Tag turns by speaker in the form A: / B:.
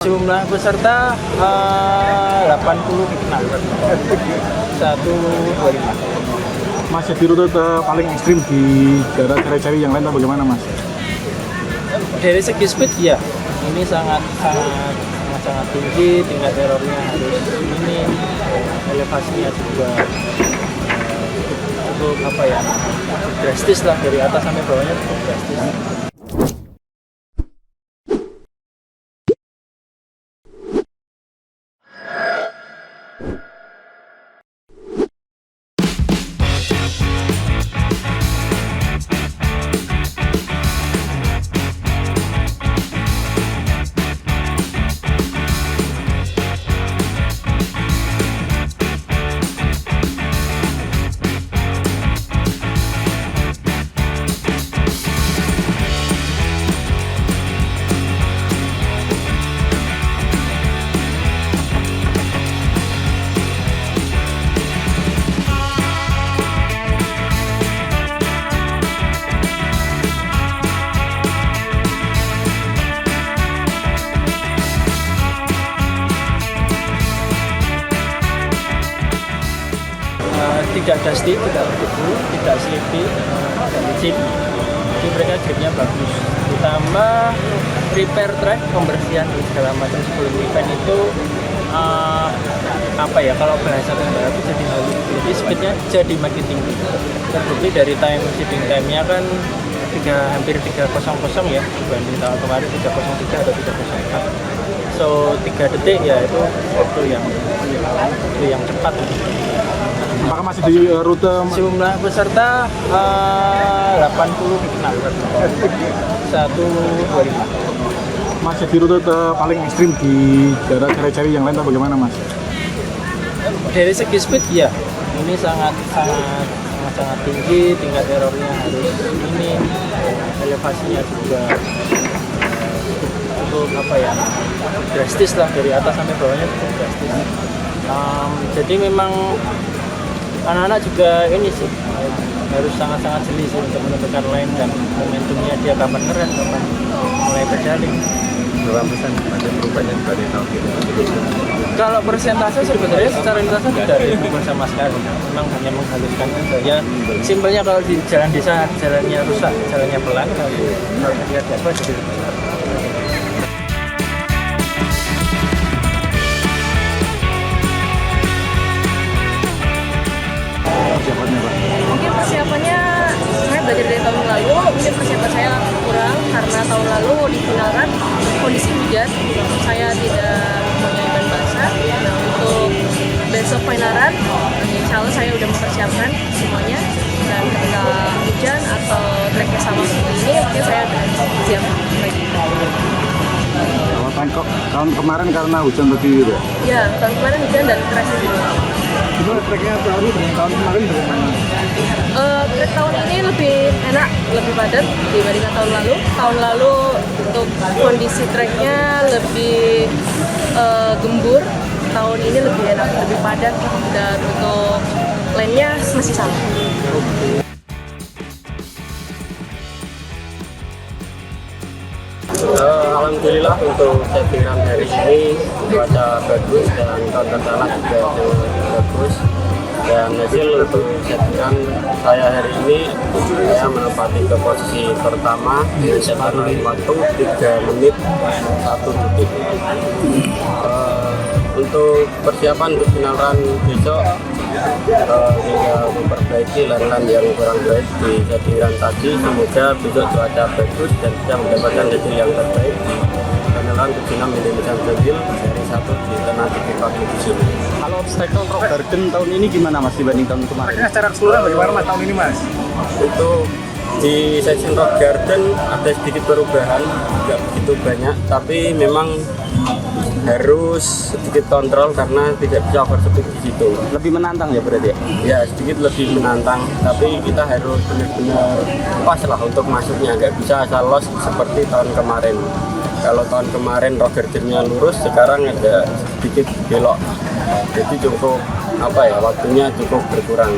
A: Jumlah peserta 86, 125.
B: Mas, jadi rute paling ekstrim di daerah cari-cari yang lain atau bagaimana, Mas?
A: Dari segi speed ya, ini sangat tinggi, tingkat errornya harus ini, elevasinya juga cukup drastis lah, dari atas sampai bawahnya cukup drastis. Tidak dusty, tidak berdebu, tidak sleepy, dan licin. Jadi mereka gripnya bagus. Ditambah prepare track, pembersihan segala macam sebelum event itu kalau bahasa tengah itu jadi halus. Jadi speednya jadi makin tinggi. Terbukti dari shipping time-nya kan hampir 300 ya, dibanding tahun kemarin 303 atau 304. So 3 detik ya itu waktu yang cepat.
B: Apakah masih di rute?
A: Jumlah peserta 86, 125.
B: Mas, jadi rute paling ekstrim di daerah cari-cari yang lain atau bagaimana, Mas?
A: Dari segi speed ya, ini sangat tinggi, tingkat errornya harus ini, elevasinya juga cukup drastis lah, dari atas sampai bawahnya cukup drastis. Jadi memang anak-anak juga ini sih harus sangat jeli sih untuk menentukan lane dan momentumnya dia kapan ngerem, kapan mulai pedaling.
C: Berapa persen ada perubahannya dari tahun ini?
A: Kalau persentase sebenarnya secara lintasan tidak ada perubahan sama sekali. Memang hanya menghaluskan saja. Ya simpelnya kalau di jalan desa jalannya rusak, jalannya pelan, kalau di aspal jadi lebih cepat.
D: Mungkin persiapannya saya belajar dari tahun lalu, mungkin persiapan saya kurang karena tahun lalu di finalkan kondisi hujan, saya tidak mempunyai ban basah. Nah, untuk besok finalan, insya Allah saya udah mempersiapkan semuanya, dan ketika hujan atau treknya sama seperti ini, mungkin saya udah siap lagi.
B: Kalau tahun kemarin karena hujan tadi gitu?
D: Ya, tahun kemarin hujan dan keras juga.
B: Gimana treknya tahun ini dengan tahun kemarin bagaimana?
D: Trek tahun ini lebih enak, lebih padat dibandingkan tahun lalu. Tahun lalu untuk kondisi treknya lebih gembur. Tahun ini lebih enak, lebih padat, dan untuk lane-nya masih sama.
E: Alhamdulillah untuk settingan hari ini cuaca bagus dan tata juga bagus, dan hasil untuk settingan saya hari ini saya menempati ke posisi pertama dengan catatan waktu 3 menit 1 detik. Untuk persiapan untuk final run besok tinggal memperbaiki lane yang kurang baik di settingan tadi. Semoga besok cuaca bagus dan bisa mendapatkan hasil yang terbaik di final run 76 Indonesia Brazil seri 1 di Ternate Park di sini.
C: Kalau obstacle Rock Garden tahun ini gimana, Mas, dibanding tahun kemarin?
B: Secara keseluruhan bagaimana, Mas, tahun ini, Mas?
E: Untuk di section Rock Garden ada sedikit perubahan, tidak begitu banyak, tapi memang harus sedikit kontrol karena tidak bisa overspeed di situ.
C: Lebih menantang ya berarti ya?
E: Ya, sedikit lebih menantang, tapi kita harus benar-benar pas lah untuk masuknya, nggak bisa asal los seperti tahun kemarin. Kalau tahun kemarin Rock Garden-nya lurus, sekarang ada sedikit belok, jadi cukup waktunya cukup berkurang.